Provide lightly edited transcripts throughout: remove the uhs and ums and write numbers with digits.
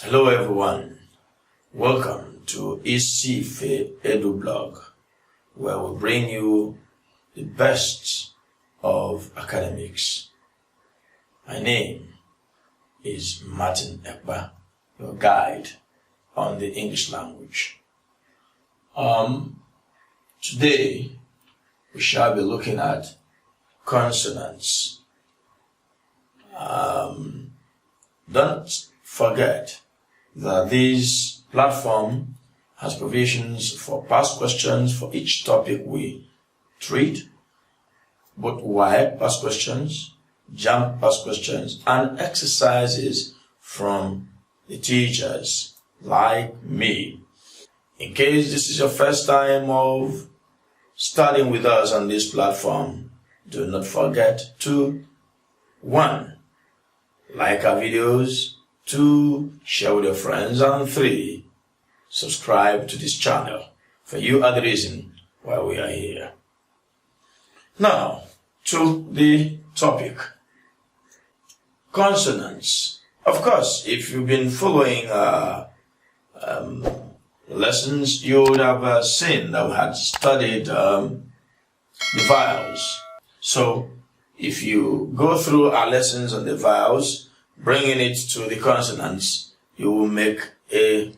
Hello everyone, welcome to Isife Edu Blog, where we bring you the best of academics. My name is Martin Ekba, your guide on the English language. Today we shall be looking at consonants. Don't forget that this platform has provisions for past questions for each topic we treat, both wide past questions, jump past questions, and exercises from the teachers like me. In case this is your first time of studying with us on this platform, do not forget to 1. Like our videos, 2. Share with your friends, and 3. Subscribe to this channel, for you are the reason why we are here. Now, to the topic. Consonants. Of course, if you've been following lessons, you would have seen that we had studied the vowels. So, if you go through our lessons on the vowels, bringing it to the consonants, you will make a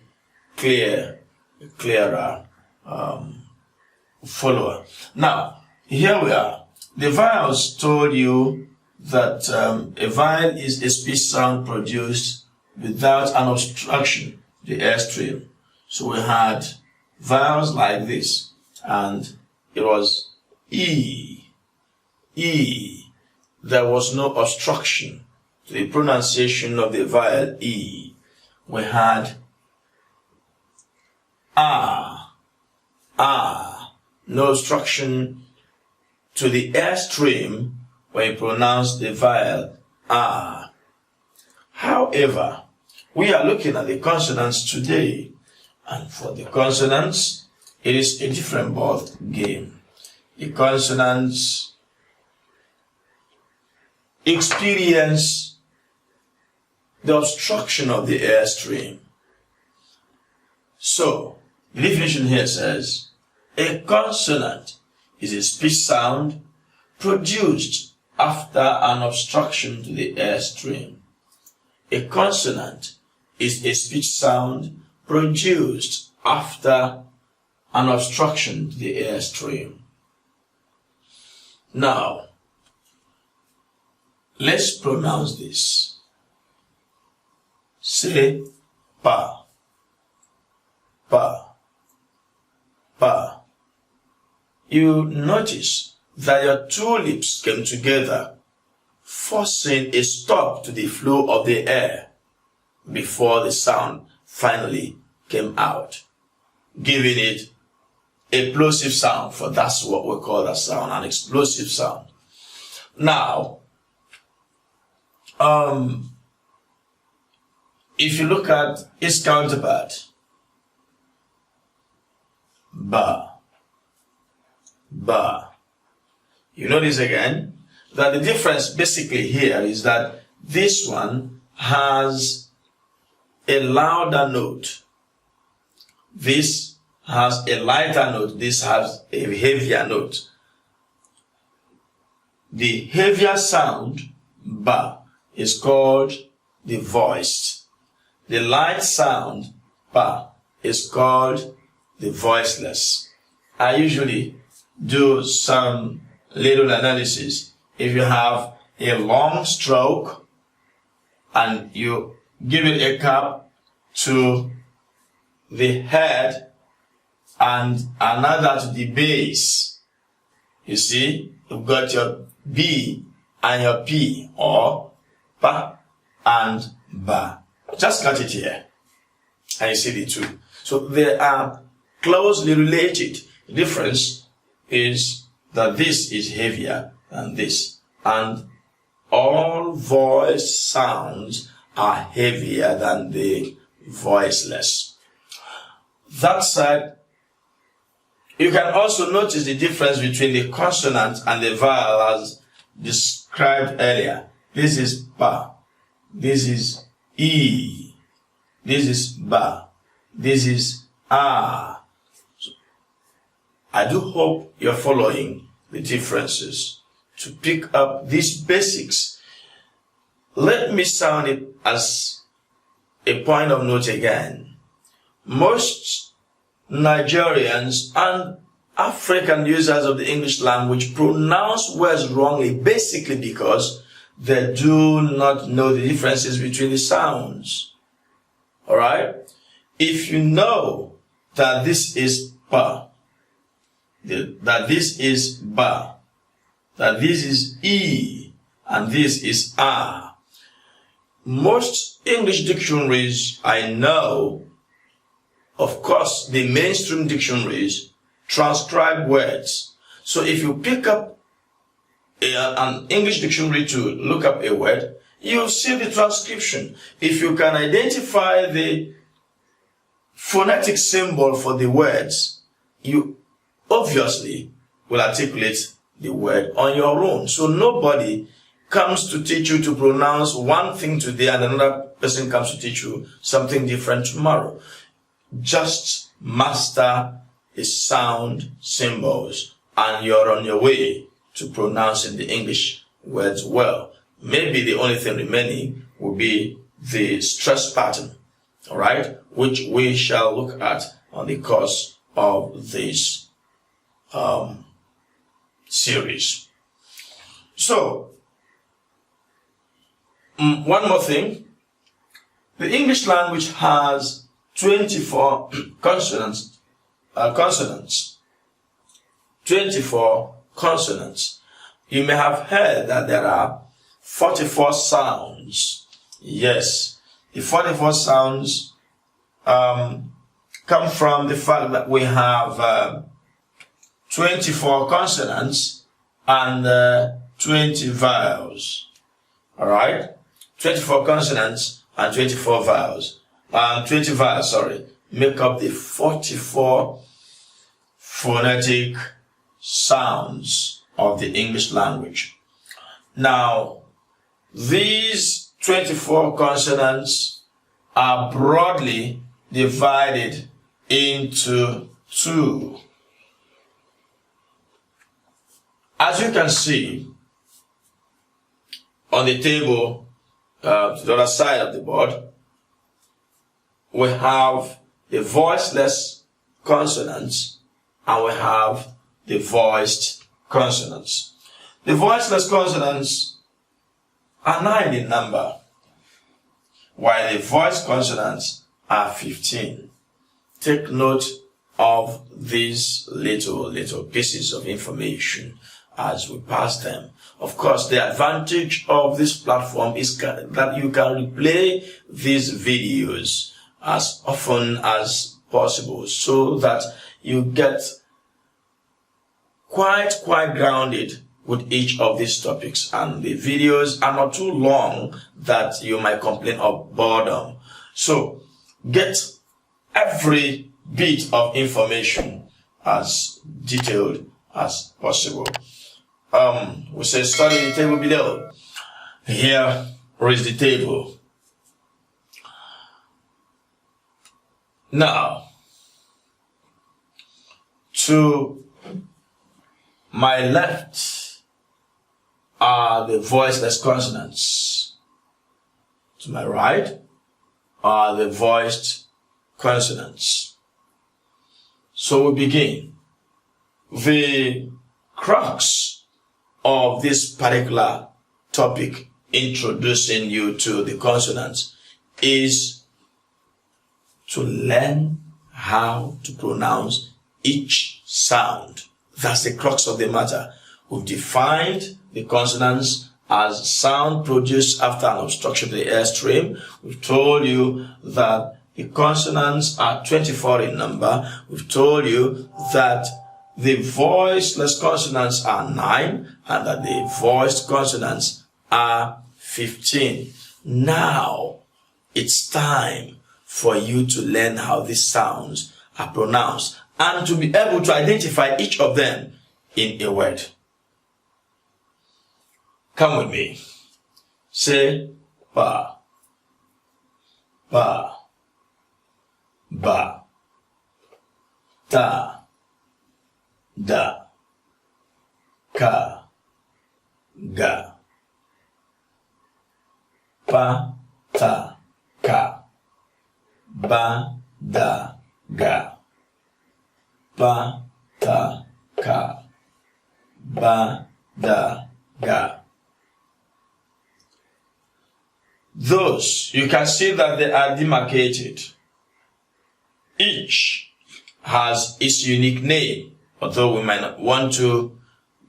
clearer follower. Now, here we are. The vowels told you that a vowel is a speech sound produced without an obstruction, the airstream. So we had vowels like this, and it was E, E. There was no obstruction to the pronunciation of the vowel E. We had A, no obstruction to the airstream when you pronounce the vowel A. However, we are looking at the consonants today, and for the consonants, it is a different ball game. The consonants experience the obstruction of the airstream. So, the definition here says, a consonant is a speech sound produced after an obstruction to the airstream. A consonant is a speech sound produced after an obstruction to the airstream. Now, let's pronounce this. Say pa, pa, pa. You notice that your two lips came together, forcing a stop to the flow of the air before the sound finally came out, giving it a plosive sound, for that's what we call that sound, an explosive sound. Now, if you look at its counterpart, ba, ba, you notice again that the difference basically here is that this one has a louder note. This has a lighter note. This has a heavier note. The heavier sound, ba, is called the voiced. The light sound, pa, is called the voiceless. I usually do some little analysis. If you have a long stroke and you give it a cap to the head and another to the base, you see, you've got your B and your P, or pa and ba. Just cut it here, and you see the two. So they are closely related. The difference is that this is heavier than this, and all voice sounds are heavier than the voiceless. That said, you can also notice the difference between the consonant and the vowel as described earlier. This is pa, this is e, This is ba. This is ah. So I do hope you're following the differences to pick up these basics. Let me sound it as a point of note again. Most Nigerians and African users of the English language pronounce words wrongly, basically because they do not know the differences between the sounds. Alright? If you know that this is ba, that this is ba, that this is e, and this is ah, most English dictionaries I know, of course, the mainstream dictionaries transcribe words. So if you pick up an English dictionary to look up a word, you'll see the transcription. If you can identify the phonetic symbol for the words, you obviously will articulate the word on your own. So nobody comes to teach you to pronounce one thing today and another person comes to teach you something different tomorrow. Just master the sound symbols and you're on your way to pronouncing the English words well. Maybe the only thing remaining will be the stress pattern, all right, which we shall look at on the course of this series. So, one more thing. The English language has 24 consonants. 24 consonants. You may have heard that there are 44 sounds. Yes, the 44 sounds come from the fact that we have 24 consonants and 20 vowels. Alright? 24 consonants and 24 vowels. 20 vowels, make up the 44 phonetic sounds of the English language. Now, these 24 consonants are broadly divided into two. As you can see on the table to the other side of the board, we have the voiceless consonants and we have the voiced consonants. The voiceless consonants are 9 in number, while the voiced consonants are 15. Take note of these little pieces of information as we pass them. Of course, the advantage of this platform is that you can replay these videos as often as possible so that you get quite grounded with each of these topics, and the videos are not too long that you might complain of boredom. So get every bit of information as detailed as possible. We say study the table below. Here is the table. Now, to my left are the voiceless consonants. To my right are the voiced consonants. So we begin. The crux of this particular topic, introducing you to the consonants, is to learn how to pronounce each sound. That's the crux of the matter. We've defined the consonants as sound produced after an obstruction to the airstream. We've told you that the consonants are 24 in number. We've told you that the voiceless consonants are 9 and that the voiced consonants are 15. Now, it's time for you to learn how these sounds are pronounced and to be able to identify each of them in a word. Come with me. Say ba, ba, ba, ta, da, ka, ga, pa, ta, ka, ba, da, ga, pa, ta, ka, ba, da, ga. Those, you can see that they are demarcated. Each has its unique name, although we might not want to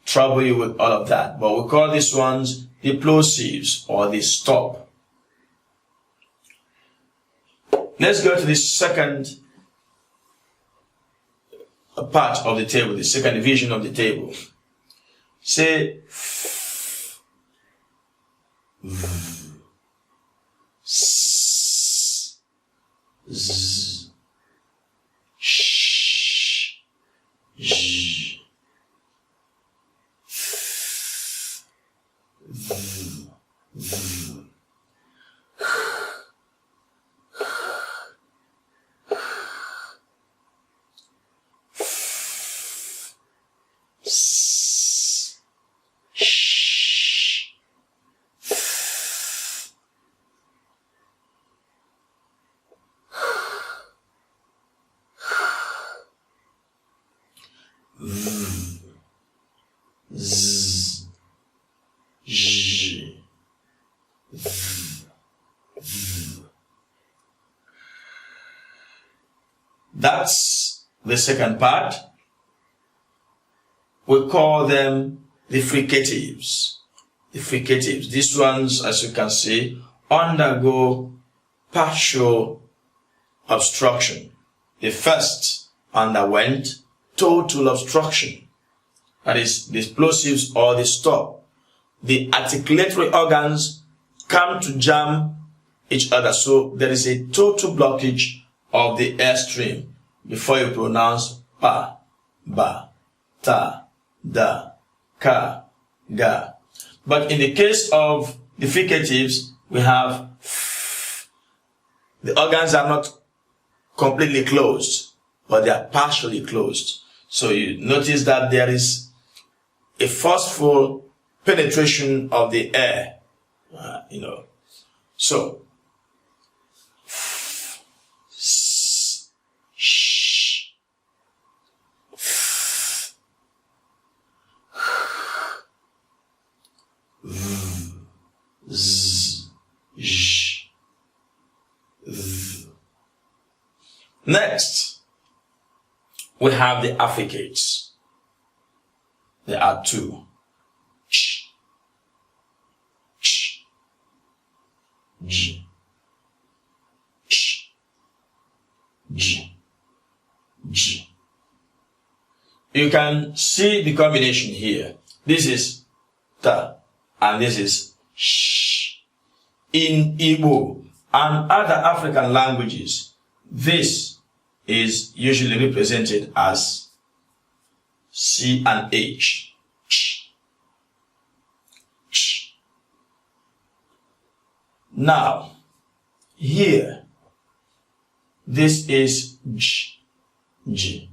trouble you with all of that. But we call these ones the plosives or the stop. Let's go to the second part of the table, the second division of the table. Say f, v, s, z, sh, j, f, v, v, s, sh, v, z, j, v, v. That's the second part. We call them the fricatives. The fricatives. These ones, as you can see, undergo partial obstruction. The first underwent total obstruction. That is, the plosives or the stop. The articulatory organs come to jam each other. So there is a total blockage of the airstream before you pronounce pa, ba, ta, da, ka, ga. But in the case of the fricatives, we have f. The organs are not completely closed, but they are partially closed. So you notice that there is a forceful penetration of the air, So, f, s, sh, f, v, z, j, v. Next, we have the affricates. There are two. Ch, ch, j, ch, j, j. You can see the combination here. This is ta and this is sh. In Igbo and other African languages, this is usually represented as C and H. Ch. Ch. Now, here, this is J. J.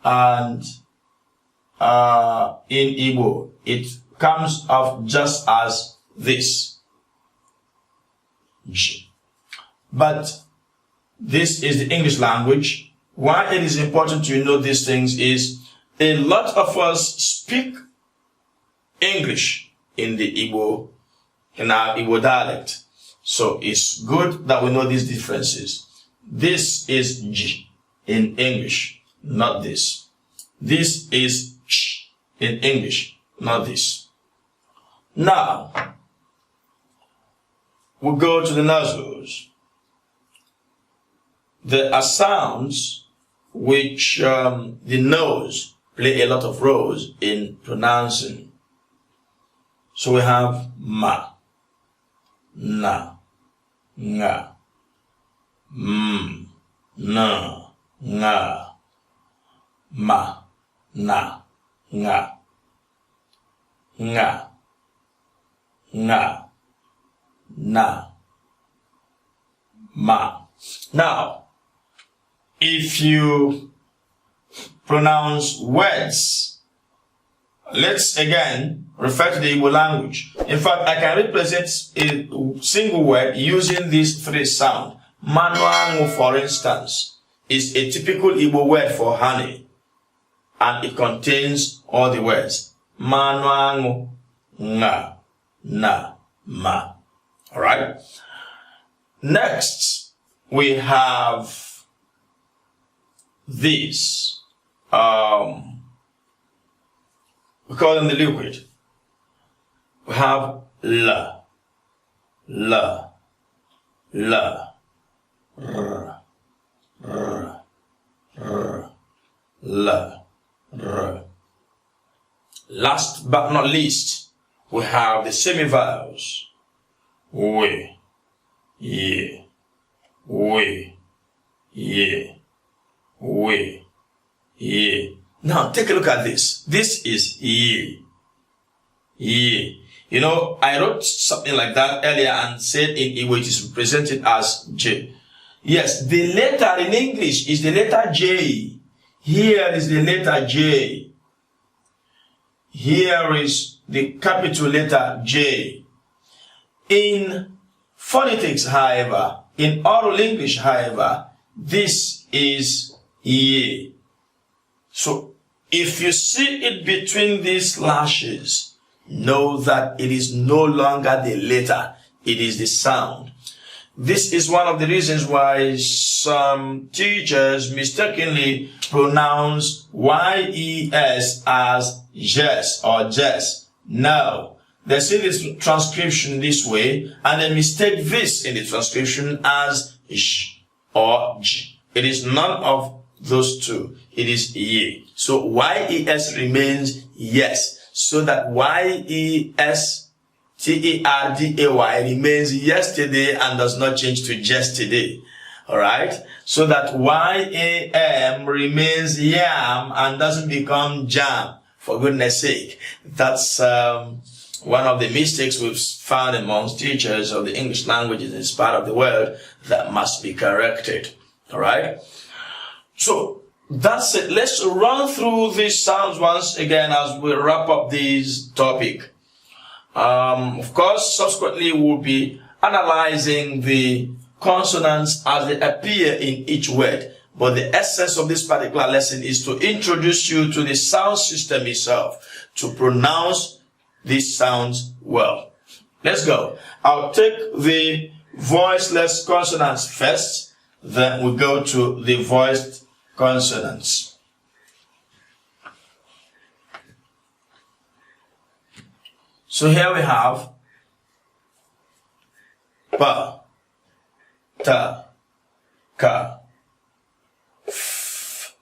And in Igbo, it comes off just as this. J. But this is the English language. Why it is important to know these things is a lot of us speak English in our Igbo dialect. So it's good that we know these differences. This is J in English, not this. This is Ch in English, not this. Now, we go to the nasals. There are sounds which the nose play a lot of roles in pronouncing. So we have ma, na, nga, na, nga, ma, na, nga, nga, nga, na, ma. Now, if you pronounce words, let's again refer to the Igbo language. In fact, I can represent a single word using these three sounds. Manuangu, for instance, is a typical Igbo word for honey, and it contains all the words. Manuangu, nga, na, ma. Alright? Next, we have these. We call them the liquid. We have la, la, la, r, r, r, la, r. Last but not least, we have the semivowels. We, ye, we, ye, we, ye. Now take a look at this. This is ye, ye. You know, I wrote something like that earlier and said in Igbo it is represented as J. Yes, the letter in English is the letter J. Here is the letter J. Here is the capital letter J. In phonetics, however, in oral English, however, this is ye. So, if you see it between these slashes, know that it is no longer the letter, it is the sound. This is one of the reasons why some teachers mistakenly pronounce Y-E-S as yes or jess. No, they see this transcription this way and they mistake this in the transcription as sh or j. It is none of those two. It is ye. So Y-E-S remains yes. So that Y-E-S-T-E-R-D-A-Y remains yesterday and does not change to yesterday. Alright? So that Y-A-M remains yam and doesn't become jam. For goodness sake. That's one of the mistakes we've found amongst teachers of the English language in this part of the world that must be corrected. Alright? So, that's it. Let's run through these sounds once again as we wrap up this topic. Of course, subsequently we'll be analyzing the consonants as they appear in each word. But the essence of this particular lesson is to introduce you to the sound system itself, to pronounce these sounds well. Let's go. I'll take the voiceless consonants first, then we'll go to the voiced consonants. So here we have ba, ta, ka, f,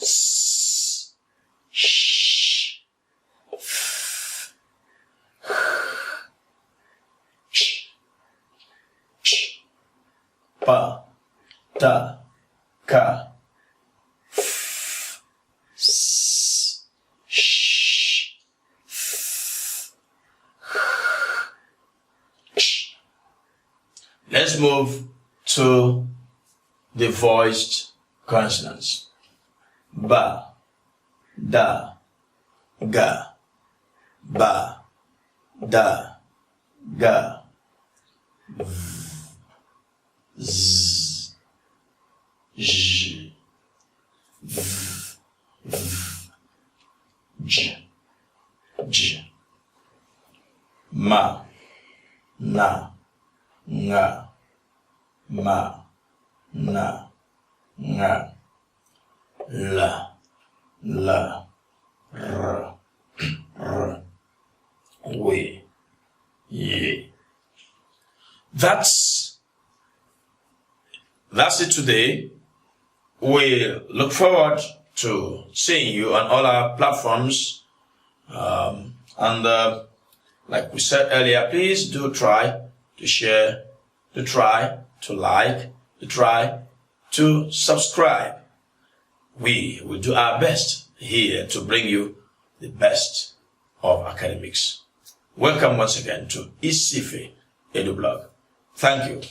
s, sh, f, ch, ch, ba, ta, ka, Let's move to the voiced consonants. Ba, da, ga, ba, da, ga, v, z, j, v, j, j, ma, na, nga, ma, na, nga, la, la, r, r, we, ye. That's it today. We look forward to seeing you on all our platforms. Like we said earlier, please do try to share, to try to like, to try to subscribe. We will do our best here to bring you the best of academics. Welcome once again to Isife EduBlog. Thank you.